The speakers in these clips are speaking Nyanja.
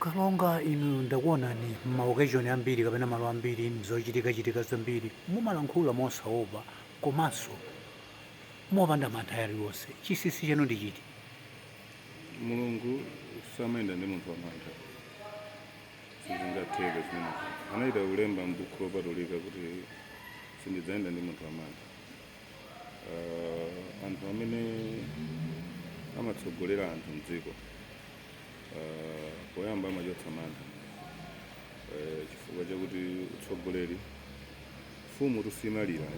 Kalonga inu ndakuonani m'maokeshoni ambiri kapena malo ambiri mzochitika zambiri mumalankhula mosaopa komanso mopanda mantha aliwonse. Chinsinsi chanu ndi chiti? Mulungu samayenda ndi munthu wamantha, sizingatheke zimenezi. Anayita kulemba m'buku lopatulika kuti sindidzayenda ndi munthu wamantha. Anthu amene amatsogolera anthu mdziko poyamba amachotsa mantha, chifukwa chakuti utsogoleri mfumu tusimalira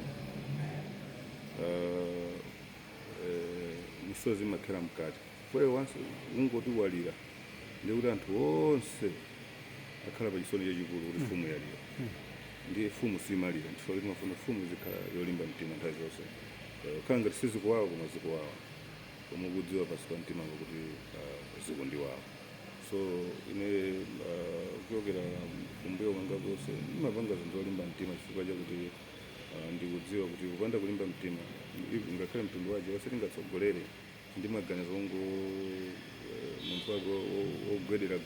misozi imakhera mkati chifukwa wansi ungoti walira ndikuti anthu onse akhala pa chisoni chachikulu kuti mfumu yalira. Ndiye mfumu simalira chifukwa timafuna mfumu zikhala yolimba mtima nthawi zonse, khala ngati sizikuwawa koma zikuwawa, koma ukudziwa pasi pa mtima kuti ziko ndi wawa. So ine kuchokera kumbuyo kwanga konse ndimapanga zinthu zolimba mtima chifukwa chakuti ndikudziwa kuti kupanda kulimba mtima ngakhale mtundu waje wasetingatsogolere ndi maganizo ongo munthu wako ogwedera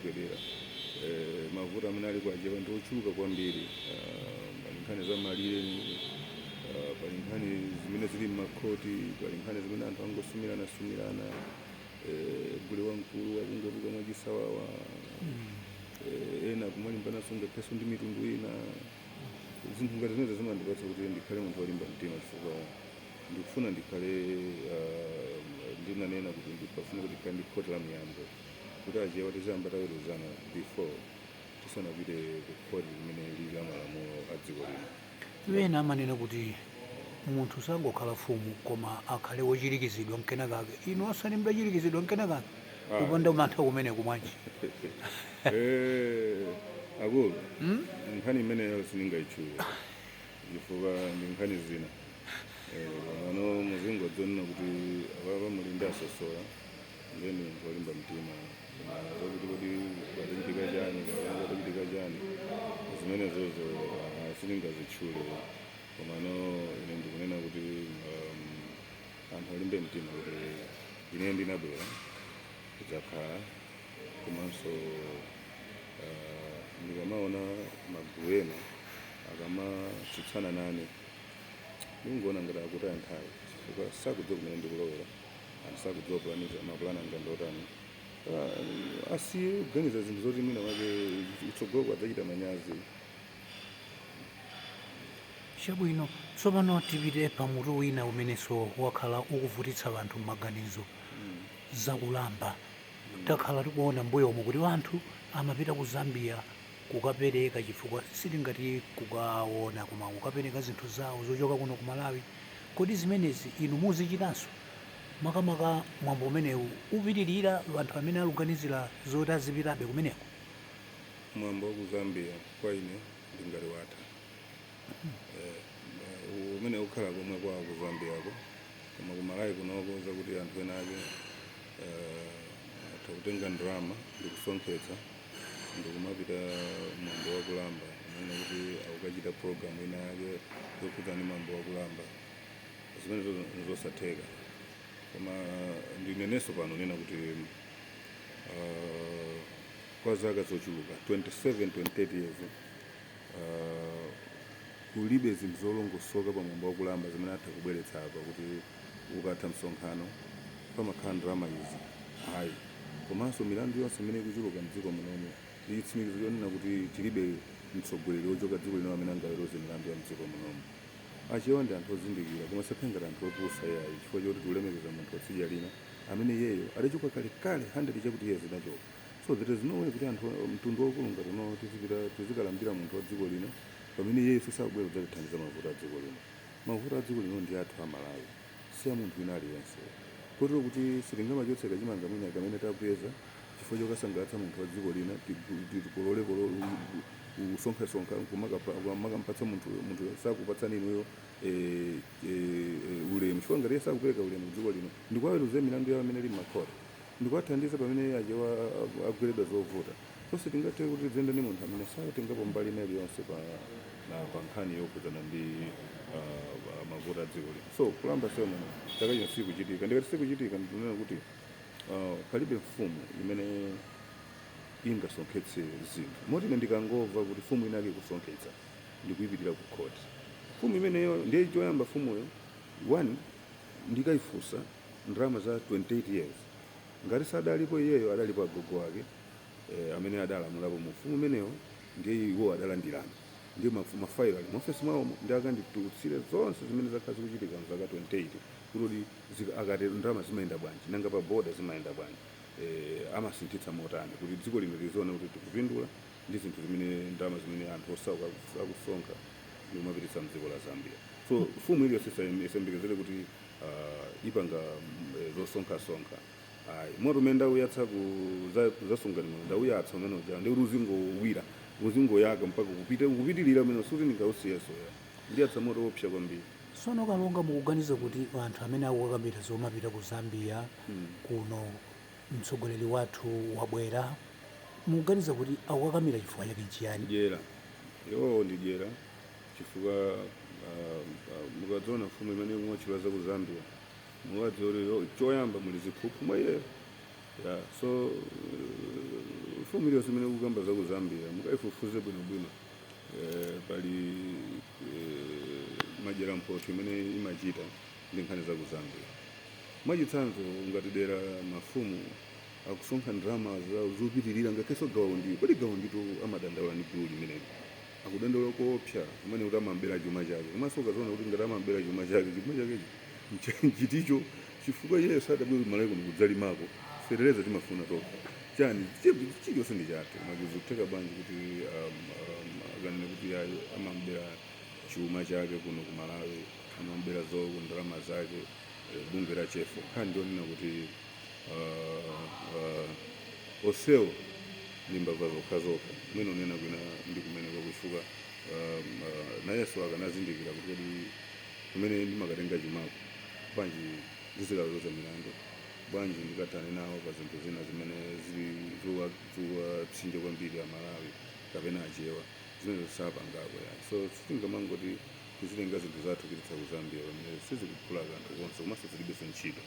mavuto amene ali kwajewa ndi ochuluka kwambiri. Pali nkhani za malire, pali nkhani zimene zili m'makhoti, pali nkhani zimene anthu angosumirana gule wamkulu akungotuka mwachisawawa, ena kumalimbanaso ngapheso ndi mitundu ina. Zinthu ngati zinezo zimandipatsa kuti ndikhale munthu wolimba mtima chifukwa ndikufuna ndikhale ndinanena kuti ndipafuna kuti ndikhale ndi khoti la miyambo kuti ajewa tizayamba taweruzana before tisanapite ku khoti limene lili la malamulo a dziko lino. Ena amanena kuti munthu sangokhala mfumu koma akhale wochirikizidwa mkenakake. Inu osati mudachirikizidwa mkenakake kupanda mantha kumeneko mwanji? Akulu nkhani imeneyo sindingayitchule chifukwa ndi nkhani zina ano muzingodzonena kuti apapa muli ndi asosola then munthu wolimba mtima kuti kodi patachitika chani patachitika chani zimenezozo sindingazitchule. Komano ine ndikunena kuti anthu alimbe mtima kuti ine ndinabwera kudzakhala, komanso ndikamaona magulu ena akamatsutsana nane ndingoona ngati akutaya nthawi chifukwa sakudziwa kumene ndikulowera, anthu sakudziwa mapulani anga ndotani. Asiye kuganiza zinthu zoti mwina wake utsogolo kwadzachita manyazi. Chabwino, tsopano tipite pamutu wina umenenso wakhala ukuvutitsa anthu m'maganizo zakulamba. Takhala tikuona mbuyo omwe kuti anthu amapita ku Zambia kukapereka chifukwa sitingati kukaona koma kukapereka zinthu zawo zochoka kuno ku Malawi. Kodi zimenezi inu muzichitanso makamaka mwambo umenewu upitirira anthu amene akuganizira zoti azipitabe kumeneko? Mwambo wa ku Zambia kwa ine ndingati watha. Umene ukhala komwe kwa ku Zambiako koma ku Malawi kunoko zakuti anthu ena ake atha kutenga ndalama ndikusonkhetsa ndikumapita mwambo wakulamba amene kuti akukachita program ina yake yokhudza ndi mwambo wakulamba. Zimene zosatheka, koma ndinenenso pano nena kuti kwa zaka zochuluka 27 28 years kulibe zinthu zolongosoka pa mwambo wakulamba zimene atha kubweretsa apa kuti ukatha msonkhano pamakhala ndalama izi ayi. Komanso milandu yonse imene ikuchuluka mdziko munomu ndiyitsimikizo yonena kuti tilibe mtsogoleri wochoka dziko lino amene angaweruze milandu ya mdziko munomu. Achiwa ndi anthu ozindikira koma saphengati anthu opusa yayi chifukwa choti tikulemekeza munthu watsidya lina amene iyeyo adachoka kalekale 100 chakuti iye zinachoka. So there is no way kuti anthu mtundu waukulu ngati uno tizikalambira munthu wa dziko lino pamene iyeyo sakubwera kudzatithandiza mavuto a dziko lino. Mavuto a dziko lino ndi athu a Malawi, si a munthu wina aliyense. Kotero kuti sitingamachotse kachimanga mwina kamene tapeza chifukwa chokasangalatsa munthu wa dziko lina tikolole usonkhasonkha kumakampatsa munthu sakupatsani inuyo ulemu chifukwa ngati iye sakupereka ulemu dziko lino ndikuwaweruze milandu yawo amene ali m'makhoti ndikuwathandiza pamene ajewa agweredwa zovuta. So sitingathe kuti tiziyenda ndi munthu amene satengapo mbali ina iliyonse pa nkhani yokhudzana ndi mavuto a dziko lino. So kulamba sema chaka chino sikuchitika, ndikati sikuchitika ndikunena kuti palibe mfumu imene ingasonketse zinthu moti ine ndikangomva kuti fumu inake kusonkhetsa ndikuyipitirira ku khoti. Fumu imeneyo ndiye choyamba fumuyo one ndikayifunsa ndalama za 28 years ngati sadalipo iyeyo adalipo agogo ake amene adalamulapo mu fumu imeneyo ndiye iwo adalandirana ndiye mafailo ali muofesi mwawomo ndi akanditutsire zonse zimene zakhala zikuchitika mzaka 28 kuti akati ndalama zimayenda bwanji nanga pa boda zimayenda bwanji amasinthitsa motani kuti dziko lino liziona kuti tikupindula ndi zinthu zimene ndalama zimene anthu osauka akusonkha ndimapititsa mdziko la Zambia. So fumu iliyonse isembekeze kuti ipanga zosonkhasonkha moto umene ndawuyatsa zasungani ndawuyatsa umene uja ndi kuti uzingoyaka mpaka kupitilira umene suti ndingausiyasoya ndiyatsa moto wopsa kwambiri. Sono Kalonga mukuganiza kuti anthu amene akukakamira zomapita ku Zambia kuno mtsogoleri wathu wabwera mukuganiza kuti akukakamira chifukwa chake nchiyani? Dyera iwowo ndi dyera chifukwa mukadziona fumu imene mwachula za ku Zambia mukadziona choyamba muli ziphuphu mwayeyo so fumu iliyonse imene kukamba za ku Zambia mukayifufuze bwinobwino pali madyera mphoto imene imachita ndi nkhani za ku Zambia. Mwachitsanzo ungatidera mafumu akusonkha ndalama zopitirira ngakheso gawo ndi kodi gawo ndito amadandaula ndi gulu limeneli akudandaula koopsa kumene kuti amambera chuma chake komanso ukaziona kuti ngati amambera chuma chakechi nchiticho chifukwa iye sadabwera malaiko ndikudzalimako ferereza timafuna toka chani chilichonse ndi chathu makizikutheka bwanji kuti akanene kuti amambera chuma chake kuno ku Malawi amambera zoko ndalama zake bunge la chefo khani ndionena kuti osewo limbava zokhazokha mwene unena kwina ndi kumene kwakuchuka nayeso akanazindikira kuti kodi kumene ndimakatenga chimako bwanji ndizikaloza milandu bwanji ndikathane nawo pa zinthu zina zimene ziwapsinje kwambiri a Malawi kapena achewa zimene zisapangako yani. So sitingamangoti tizitenga zinthu zathu kupititsa ku Zambia pamene sizikuphula kanthu konse komanso zilibenso ntchito.